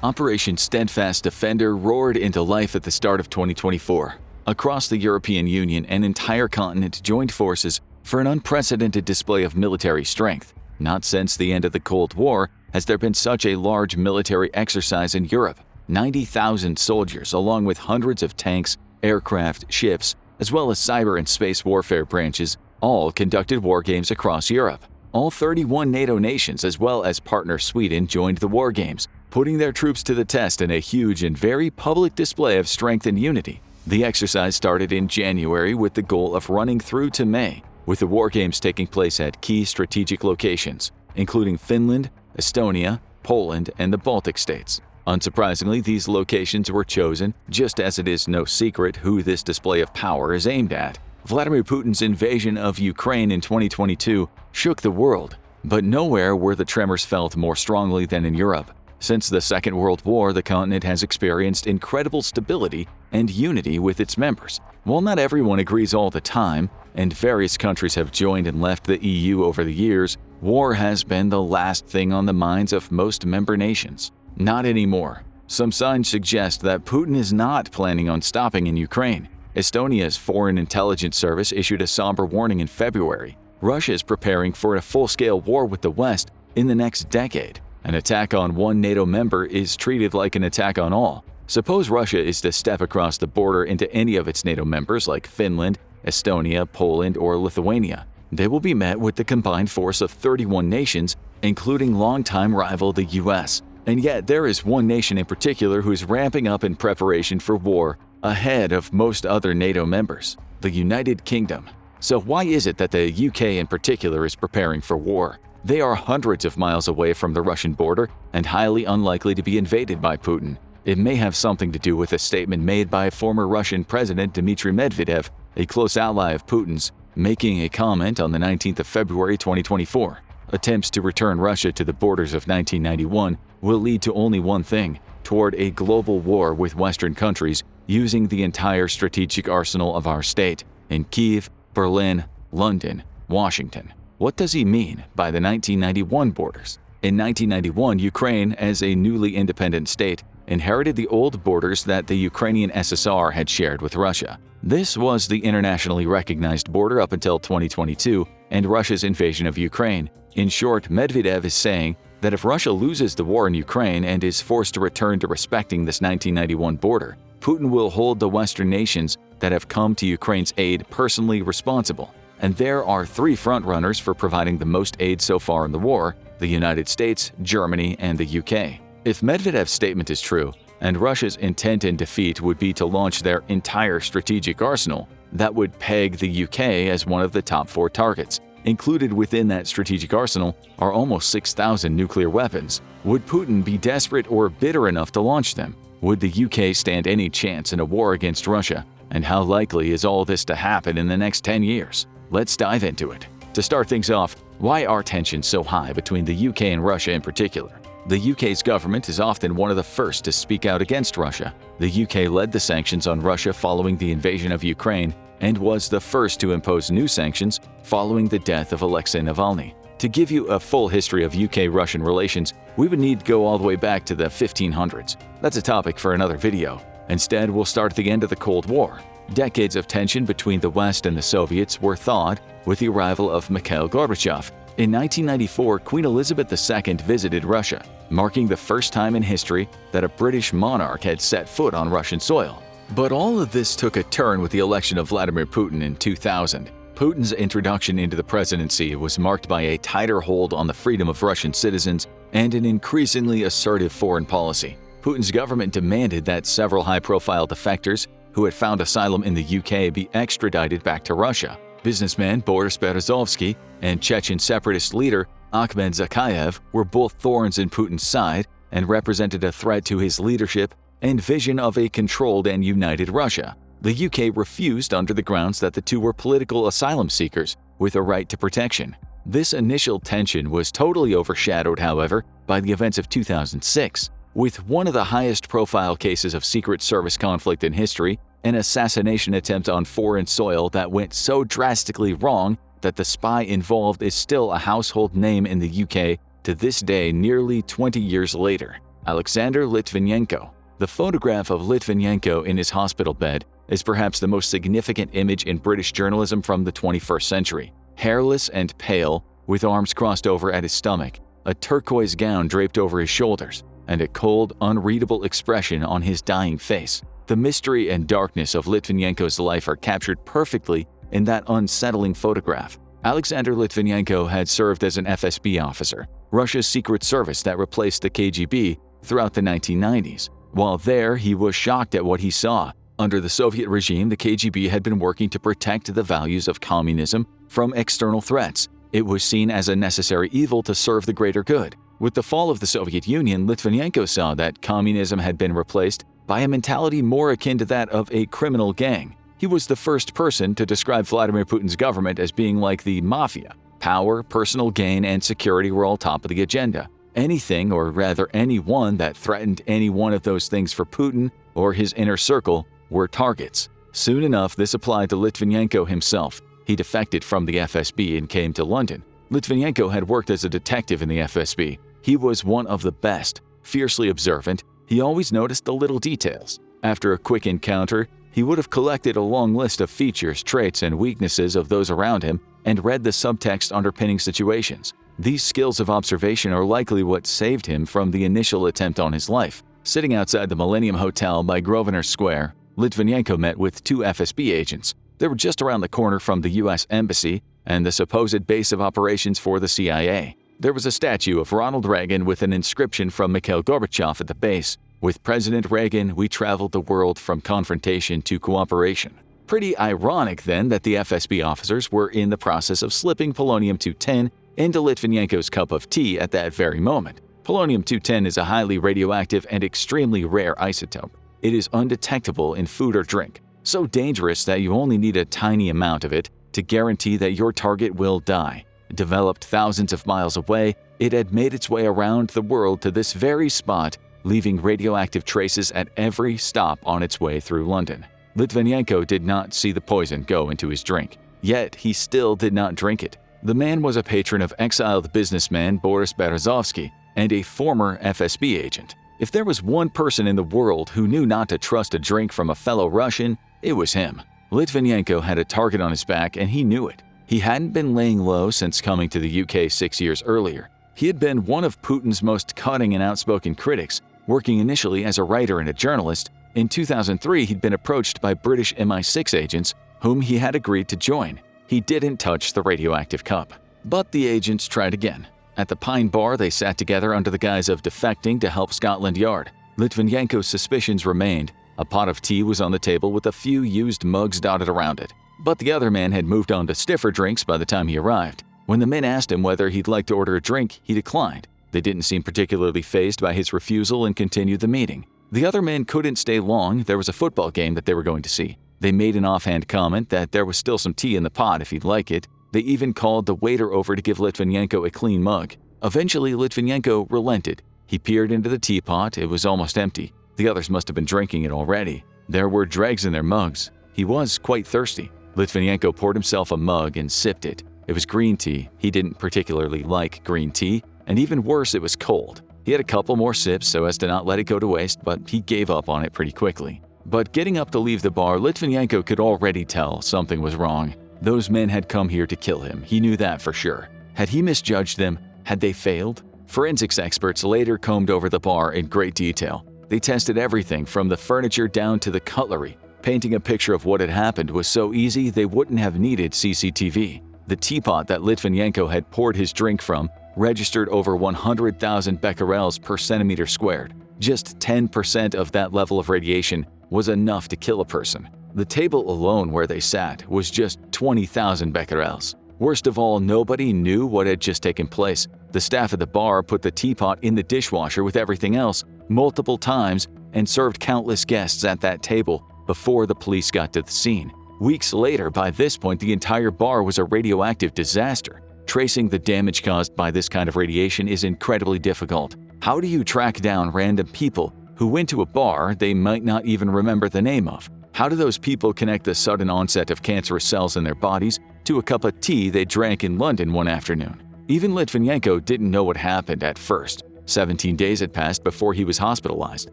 Operation Steadfast Defender roared into life at the start of 2024. Across the European Union, an entire continent joined forces for an unprecedented display of military strength. Not since the end of the Cold War has there been such a large military exercise in Europe. 90,000 soldiers, along with hundreds of tanks, aircraft, ships, as well as cyber and space warfare branches, all conducted war games across Europe. All 31 NATO nations, as well as partner Sweden, joined the war games, putting their troops to the test in a huge and very public display of strength and unity. The exercise started in January with the goal of running through to May, with the war games taking place at key strategic locations, including Finland, Estonia, Poland, and the Baltic states. Unsurprisingly, these locations were chosen just as it is no secret who this display of power is aimed at. Vladimir Putin's invasion of Ukraine in 2022 shook the world, but nowhere were the tremors felt more strongly than in Europe. Since the Second World War, the continent has experienced incredible stability and unity with its members. While not everyone agrees all the time, and various countries have joined and left the EU over the years, war has been the last thing on the minds of most member nations. Not anymore. Some signs suggest that Putin is not planning on stopping in Ukraine. Estonia's Foreign Intelligence Service issued a somber warning in February. Russia is preparing for a full-scale war with the West in the next decade. An attack on one NATO member is treated like an attack on all. Suppose Russia is to step across the border into any of its NATO members like Finland, Estonia, Poland, or Lithuania. They will be met with the combined force of 31 nations, including longtime rival the US. And yet there is one nation in particular who is ramping up in preparation for war ahead of most other NATO members, the United Kingdom. So why is it that the UK in particular is preparing for war? They are hundreds of miles away from the Russian border and highly unlikely to be invaded by Putin. It may have something to do with a statement made by former Russian President Dmitry Medvedev, a close ally of Putin's, making a comment on the 19th of February 2024. Attempts to return Russia to the borders of 1991 will lead to only one thing, toward a global war with Western countries using the entire strategic arsenal of our state in Kyiv, Berlin, London, Washington. What does he mean by the 1991 borders? In 1991, Ukraine, as a newly independent state, inherited the old borders that the Ukrainian SSR had shared with Russia. This was the internationally recognized border up until 2022 and Russia's invasion of Ukraine. In short, Medvedev is saying that if Russia loses the war in Ukraine and is forced to return to respecting this 1991 border, Putin will hold the Western nations that have come to Ukraine's aid personally responsible. And there are three frontrunners for providing the most aid so far in the war: the United States, Germany, and the UK. If Medvedev's statement is true, and Russia's intent in defeat would be to launch their entire strategic arsenal, that would peg the UK as one of the top 4 targets. Included within that strategic arsenal are almost 6,000 nuclear weapons. Would Putin be desperate or bitter enough to launch them? Would the UK stand any chance in a war against Russia? And how likely is all this to happen in the next 10 years? Let's dive into it. To start things off, why are tensions so high between the UK and Russia in particular? The UK's government is often one of the first to speak out against Russia. The UK led the sanctions on Russia following the invasion of Ukraine and was the first to impose new sanctions following the death of Alexei Navalny. To give you a full history of UK-Russian relations, we would need to go all the way back to the 1500s. That's a topic for another video. Instead, we'll start at the end of the Cold War. Decades of tension between the West and the Soviets were thawed with the arrival of Mikhail Gorbachev. In 1994, Queen Elizabeth II visited Russia, marking the first time in history that a British monarch had set foot on Russian soil. But all of this took a turn with the election of Vladimir Putin in 2000. Putin's introduction into the presidency was marked by a tighter hold on the freedom of Russian citizens and an increasingly assertive foreign policy. Putin's government demanded that several high-profile defectors who had found asylum in the UK be extradited back to Russia. Businessman Boris Berezovsky and Chechen separatist leader Akhmed Zakayev were both thorns in Putin's side and represented a threat to his leadership and vision of a controlled and united Russia. The UK refused under the grounds that the two were political asylum seekers with a right to protection. This initial tension was totally overshadowed, however, by the events of 2006. With one of the highest-profile cases of Secret Service conflict in history, an assassination attempt on foreign soil that went so drastically wrong that the spy involved is still a household name in the UK to this day, nearly 20 years later. Alexander Litvinenko. The photograph of Litvinenko in his hospital bed is perhaps the most significant image in British journalism from the 21st century. Hairless and pale, with arms crossed over at his stomach, a turquoise gown draped over his shoulders, and a cold, unreadable expression on his dying face. The mystery and darkness of Litvinenko's life are captured perfectly in that unsettling photograph. Alexander Litvinenko had served as an FSB officer, Russia's secret service that replaced the KGB throughout the 1990s. While there, he was shocked at what he saw. Under the Soviet regime, the KGB had been working to protect the values of communism from external threats. It was seen as a necessary evil to serve the greater good. With the fall of the Soviet Union, Litvinenko saw that communism had been replaced by a mentality more akin to that of a criminal gang. He was the first person to describe Vladimir Putin's government as being like the mafia. Power, personal gain, and security were all top of the agenda. Anything, or rather anyone, that threatened any one of those things for Putin or his inner circle were targets. Soon enough, this applied to Litvinenko himself. He defected from the FSB and came to London. Litvinenko had worked as a detective in the FSB. He was one of the best. Fiercely observant, he always noticed the little details. After a quick encounter, he would have collected a long list of features, traits, and weaknesses of those around him and read the subtext underpinning situations. These skills of observation are likely what saved him from the initial attempt on his life. Sitting outside the Millennium Hotel by Grosvenor Square, Litvinenko met with two FSB agents. They were just around the corner from the U.S. Embassy and the supposed base of operations for the CIA. There was a statue of Ronald Reagan with an inscription from Mikhail Gorbachev at the base. With President Reagan, we traveled the world from confrontation to cooperation. Pretty ironic, then, that the FSB officers were in the process of slipping polonium-210 into Litvinenko's cup of tea at that very moment. Polonium-210 is a highly radioactive and extremely rare isotope. It is undetectable in food or drink, so dangerous that you only need a tiny amount of it to guarantee that your target will die. Developed thousands of miles away, it had made its way around the world to this very spot, leaving radioactive traces at every stop on its way through London. Litvinenko did not see the poison go into his drink, yet he still did not drink it. The man was a patron of exiled businessman Boris Berezovsky and a former FSB agent. If there was one person in the world who knew not to trust a drink from a fellow Russian, it was him. Litvinenko had a target on his back, and he knew it. He hadn't been laying low since coming to the UK 6 years earlier. He had been one of Putin's most cutting and outspoken critics, working initially as a writer and a journalist. In 2003, he'd been approached by British MI6 agents, whom he had agreed to join. He didn't touch the radioactive cup. But the agents tried again. At the Pine Bar, they sat together under the guise of defecting to help Scotland Yard. Litvinenko's suspicions remained. A pot of tea was on the table with a few used mugs dotted around it. But the other man had moved on to stiffer drinks by the time he arrived. When the men asked him whether he'd like to order a drink, he declined. They didn't seem particularly fazed by his refusal and continued the meeting. The other men couldn't stay long. There was a football game that they were going to see. They made an offhand comment that there was still some tea in the pot if he'd like it. They even called the waiter over to give Litvinenko a clean mug. Eventually, Litvinenko relented. He peered into the teapot. It was almost empty. The others must have been drinking it already. There were dregs in their mugs. He was quite thirsty. Litvinenko poured himself a mug and sipped it. It was green tea. He didn't particularly like green tea, and even worse, it was cold. He had a couple more sips so as to not let it go to waste, but he gave up on it pretty quickly. But getting up to leave the bar, Litvinenko could already tell something was wrong. Those men had come here to kill him. He knew that for sure. Had he misjudged them? Had they failed? Forensics experts later combed over the bar in great detail. They tested everything from the furniture down to the cutlery. Painting a picture of what had happened was so easy they wouldn't have needed CCTV. The teapot that Litvinenko had poured his drink from registered over 100,000 becquerels per centimeter squared. Just 10% of that level of radiation was enough to kill a person. The table alone where they sat was just 20,000 becquerels. Worst of all, nobody knew what had just taken place. The staff at the bar put the teapot in the dishwasher with everything else multiple times and served countless guests at that table before the police got to the scene. Weeks later, by this point, the entire bar was a radioactive disaster. Tracing the damage caused by this kind of radiation is incredibly difficult. How do you track down random people who went to a bar they might not even remember the name of? How do those people connect the sudden onset of cancerous cells in their bodies to a cup of tea they drank in London one afternoon? Even Litvinenko didn't know what happened at first. 17 days had passed before he was hospitalized.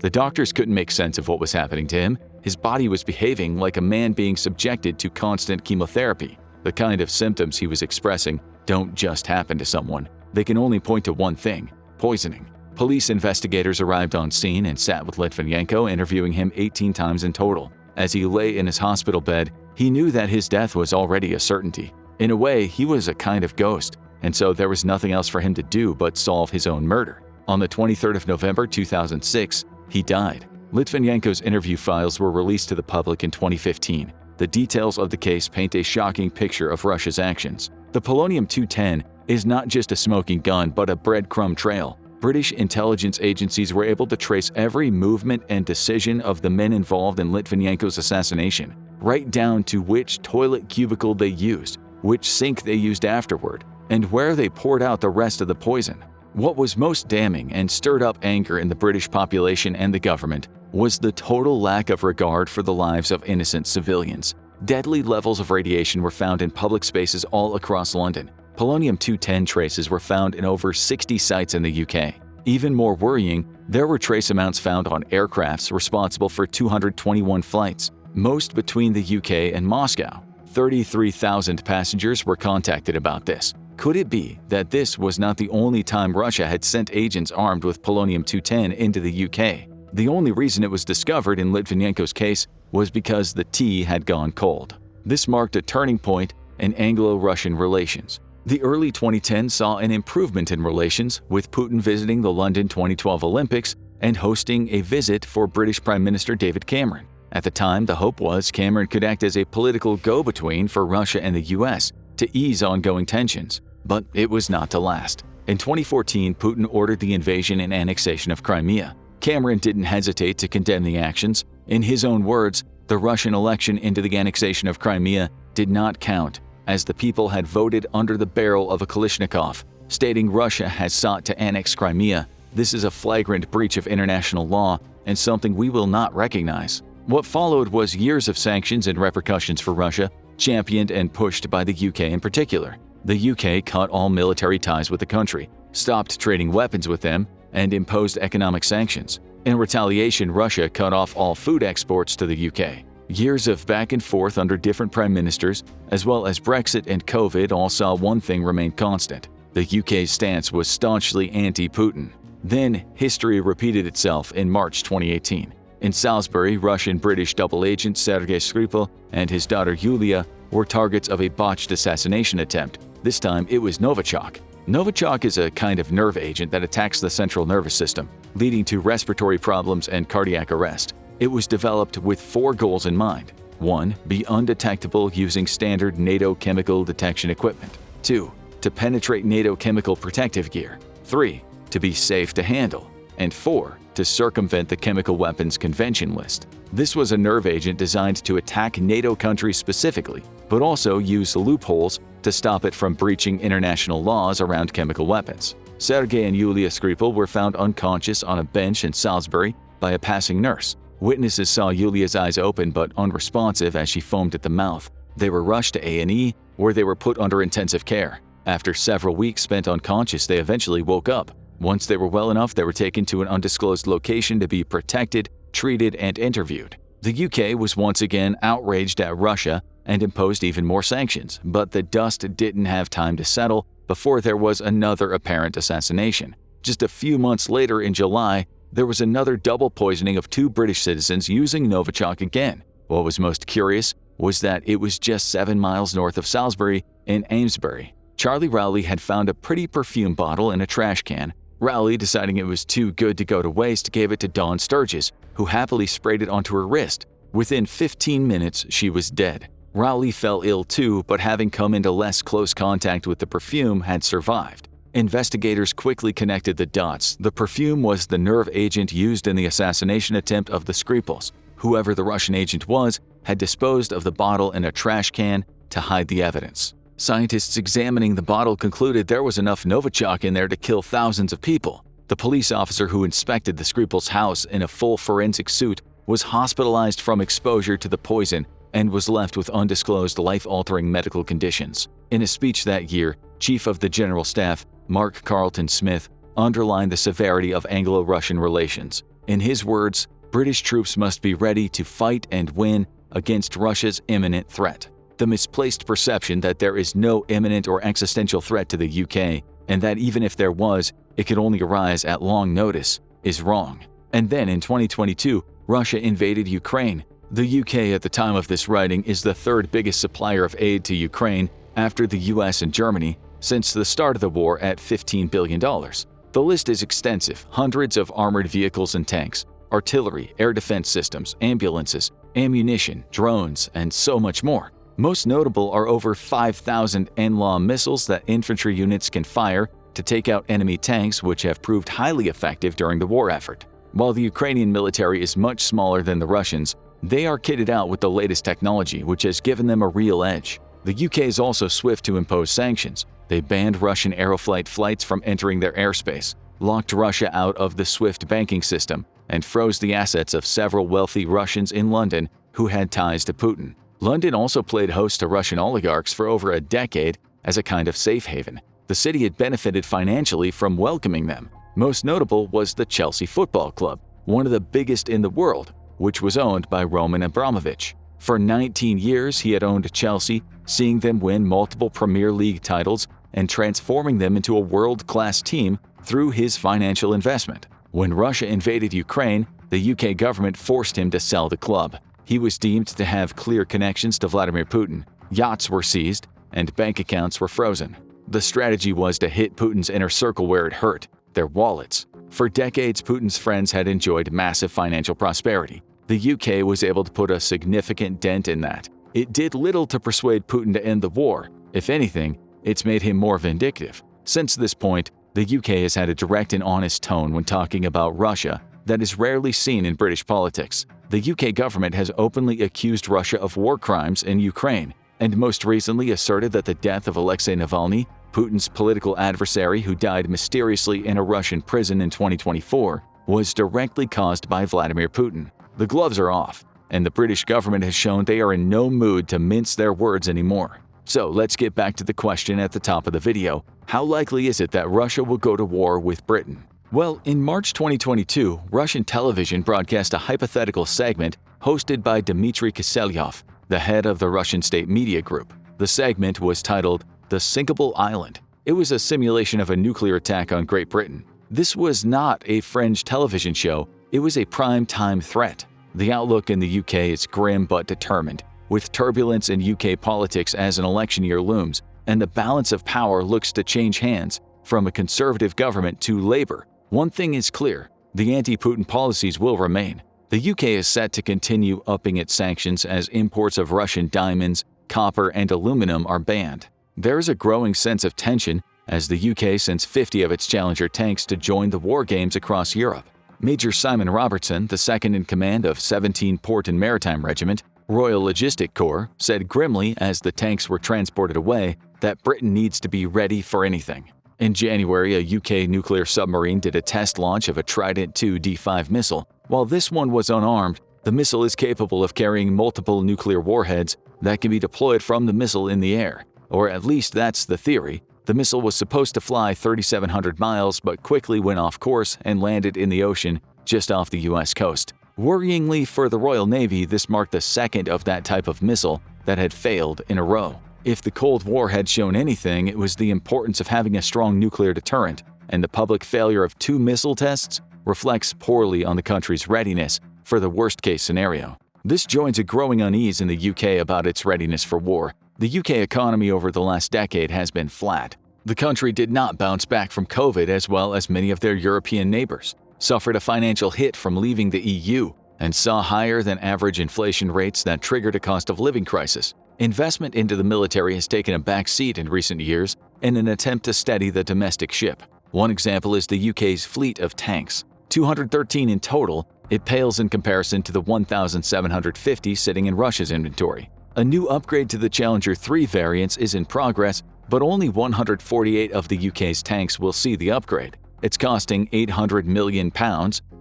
The doctors couldn't make sense of what was happening to him. His body was behaving like a man being subjected to constant chemotherapy. The kind of symptoms he was expressing don't just happen to someone. They can only point to one thing: poisoning. Police investigators arrived on scene and sat with Litvinenko, interviewing him 18 times in total. As he lay in his hospital bed, he knew that his death was already a certainty. In a way, he was a kind of ghost, and so there was nothing else for him to do but solve his own murder. On the 23rd of November 2006, he died. Litvinenko's interview files were released to the public in 2015. The details of the case paint a shocking picture of Russia's actions. The polonium-210 is not just a smoking gun, but a breadcrumb trail. British intelligence agencies were able to trace every movement and decision of the men involved in Litvinenko's assassination, right down to which toilet cubicle they used, which sink they used afterward, and where they poured out the rest of the poison. What was most damning and stirred up anger in the British population and the government was the total lack of regard for the lives of innocent civilians. Deadly levels of radiation were found in public spaces all across London. Polonium-210 traces were found in over 60 sites in the UK. Even more worrying, there were trace amounts found on aircrafts responsible for 221 flights, most between the UK and Moscow. 33,000 passengers were contacted about this. Could it be that this was not the only time Russia had sent agents armed with polonium-210 into the UK? The only reason it was discovered in Litvinenko's case was because the tea had gone cold. This marked a turning point in Anglo-Russian relations. The early 2010s saw an improvement in relations, with Putin visiting the London 2012 Olympics and hosting a visit for British Prime Minister David Cameron. At the time, the hope was Cameron could act as a political go-between for Russia and the US to ease ongoing tensions. But it was not to last. In 2014, Putin ordered the invasion and annexation of Crimea. Cameron didn't hesitate to condemn the actions. In his own words, the Russian election into the annexation of Crimea did not count, as the people had voted under the barrel of a Kalashnikov, stating Russia has sought to annex Crimea. This is a flagrant breach of international law and something we will not recognize. What followed was years of sanctions and repercussions for Russia, championed and pushed by the UK in particular. The UK cut all military ties with the country, stopped trading weapons with them, and imposed economic sanctions. In retaliation, Russia cut off all food exports to the UK. Years of back and forth under different prime ministers, as well as Brexit and COVID, all saw one thing remain constant. The UK's stance was staunchly anti-Putin. Then, history repeated itself in March 2018. In Salisbury, Russian-British double agent Sergei Skripal and his daughter Yulia were targets of a botched assassination attempt. This time, it was Novichok. Novichok is a kind of nerve agent that attacks the central nervous system, leading to respiratory problems and cardiac arrest. It was developed with 4 goals in mind. 1. Be undetectable using standard NATO chemical detection equipment. 2. To penetrate NATO chemical protective gear. 3. To be safe to handle. And 4. To circumvent the chemical weapons convention list. This was a nerve agent designed to attack NATO countries specifically, but also use loopholes to stop it from breaching international laws around chemical weapons. Sergei and Yulia Skripal were found unconscious on a bench in Salisbury by a passing nurse. Witnesses saw Yulia's eyes open but unresponsive as she foamed at the mouth. They were rushed to A&E, where they were put under intensive care. After several weeks spent unconscious, they eventually woke up. Once they were well enough, they were taken to an undisclosed location to be protected, treated, and interviewed. The UK was once again outraged at Russia and imposed even more sanctions, but the dust didn't have time to settle before there was another apparent assassination. Just a few months later, in July, there was another double poisoning of 2 British citizens using Novichok again. What was most curious was that it was just 7 miles north of Salisbury in Amesbury. Charlie Rowley had found a pretty perfume bottle in a trash can. Rowley, deciding it was too good to go to waste, gave it to Dawn Sturgis, who happily sprayed it onto her wrist. Within 15 minutes, she was dead. Rowley fell ill too, but having come into less close contact with the perfume, had survived. Investigators quickly connected the dots. The perfume was the nerve agent used in the assassination attempt of the Skripals. Whoever the Russian agent was had disposed of the bottle in a trash can to hide the evidence. Scientists examining the bottle concluded there was enough Novichok in there to kill thousands of people. The police officer who inspected the Skripals' house in a full forensic suit was hospitalized from exposure to the poison and was left with undisclosed life-altering medical conditions. In a speech that year, Chief of the General Staff, Mark Carlton Smith, underline the severity of Anglo-Russian relations. In his words, British troops must be ready to fight and win against Russia's imminent threat. The misplaced perception that there is no imminent or existential threat to the UK, and that even if there was, it could only arise at long notice, is wrong. And then in 2022, Russia invaded Ukraine. The UK at the time of this writing is the third biggest supplier of aid to Ukraine after the US and Germany since the start of the war at $15 billion. The list is extensive: hundreds of armored vehicles and tanks, artillery, air defense systems, ambulances, ammunition, drones, and so much more. Most notable are over 5,000 NLAW missiles that infantry units can fire to take out enemy tanks, which have proved highly effective during the war effort. While the Ukrainian military is much smaller than the Russians, they are kitted out with the latest technology, which has given them a real edge. The UK is also swift to impose sanctions. They banned Russian Aeroflot flights from entering their airspace, locked Russia out of the SWIFT banking system, and froze the assets of several wealthy Russians in London who had ties to Putin. London also played host to Russian oligarchs for over a decade as a kind of safe haven. The city had benefited financially from welcoming them. Most notable was the Chelsea Football Club, one of the biggest in the world, which was owned by Roman Abramovich. For 19 years, he had owned Chelsea, seeing them win multiple Premier League titles and transforming them into a world-class team through his financial investment. When Russia invaded Ukraine, the UK government forced him to sell the club. He was deemed to have clear connections to Vladimir Putin. Yachts were seized, and bank accounts were frozen. The strategy was to hit Putin's inner circle where it hurt, their wallets. For decades, Putin's friends had enjoyed massive financial prosperity. The UK was able to put a significant dent in that. It did little to persuade Putin to end the war. If anything, it's made him more vindictive. Since this point, the UK has had a direct and honest tone when talking about Russia that is rarely seen in British politics. The UK government has openly accused Russia of war crimes in Ukraine, and most recently asserted that the death of Alexei Navalny, Putin's political adversary who died mysteriously in a Russian prison in 2024, was directly caused by Vladimir Putin. The gloves are off, and the British government has shown they are in no mood to mince their words anymore. So let's get back to the question at the top of the video. How likely is it that Russia will go to war with Britain? Well, in March 2022, Russian television broadcast a hypothetical segment hosted by Dmitry Kiselyov, the head of the Russian state media group. The segment was titled "The Sinkable Island." It was a simulation of a nuclear attack on Great Britain. This was not a fringe television show, it was a prime-time threat. The outlook in the UK is grim but determined, with turbulence in UK politics as an election year looms, and the balance of power looks to change hands from a conservative government to Labour. One thing is clear: the anti-Putin policies will remain. The UK is set to continue upping its sanctions as imports of Russian diamonds, copper, and aluminum are banned. There is a growing sense of tension as the UK sends 50 of its Challenger tanks to join the war games across Europe. Major Simon Robertson, the second in command of 17 Port and Maritime Regiment, Royal Logistic Corps, said grimly as the tanks were transported away that Britain needs to be ready for anything. In January, a UK nuclear submarine did a test launch of a Trident II D5 missile. While this one was unarmed, the missile is capable of carrying multiple nuclear warheads that can be deployed from the missile in the air. Or at least that's the theory. The missile was supposed to fly 3,700 miles but quickly went off course and landed in the ocean just off the US coast. Worryingly for the Royal Navy, this marked the second of that type of missile that had failed in a row. If the Cold War had shown anything, it was the importance of having a strong nuclear deterrent, and the public failure of 2 missile tests reflects poorly on the country's readiness for the worst-case scenario. This joins a growing unease in the UK about its readiness for war. The UK economy over the last decade has been flat. The country did not bounce back from COVID as well as many of their European neighbors, suffered a financial hit from leaving the EU, and saw higher than average inflation rates that triggered a cost of living crisis. Investment into the military has taken a back seat in recent years in an attempt to steady the domestic ship. One example is the UK's fleet of tanks. 213 in total, it pales in comparison to the 1,750 sitting in Russia's inventory. A new upgrade to the Challenger 3 variants is in progress, but only 148 of the UK's tanks will see the upgrade. It's costing £800 million,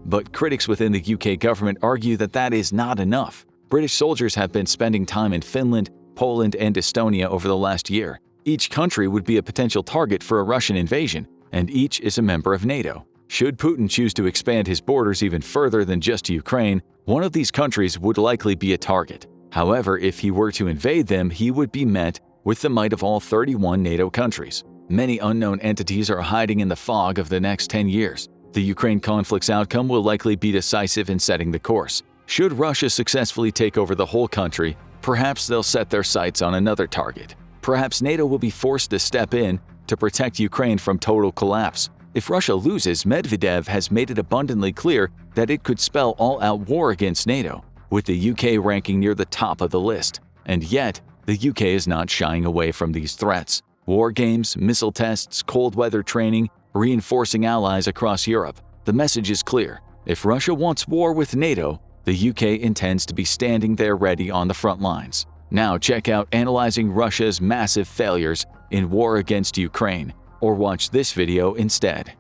but critics within the UK government argue that that is not enough. British soldiers have been spending time in Finland, Poland, and Estonia over the last year. Each country would be a potential target for a Russian invasion, and each is a member of NATO. Should Putin choose to expand his borders even further than just to Ukraine, one of these countries would likely be a target. However, if he were to invade them, he would be met with the might of all 31 NATO countries. Many unknown entities are hiding in the fog of the next 10 years. The Ukraine conflict's outcome will likely be decisive in setting the course. Should Russia successfully take over the whole country, perhaps they'll set their sights on another target. Perhaps NATO will be forced to step in to protect Ukraine from total collapse. If Russia loses, Medvedev has made it abundantly clear that it could spell all-out war against NATO, with the UK ranking near the top of the list. And yet, the UK is not shying away from these threats. War games, missile tests, cold weather training, reinforcing allies across Europe. The message is clear. If Russia wants war with NATO, the UK intends to be standing there ready on the front lines. Now check out Analyzing Russia's Massive Failures in War Against Ukraine, or watch this video instead.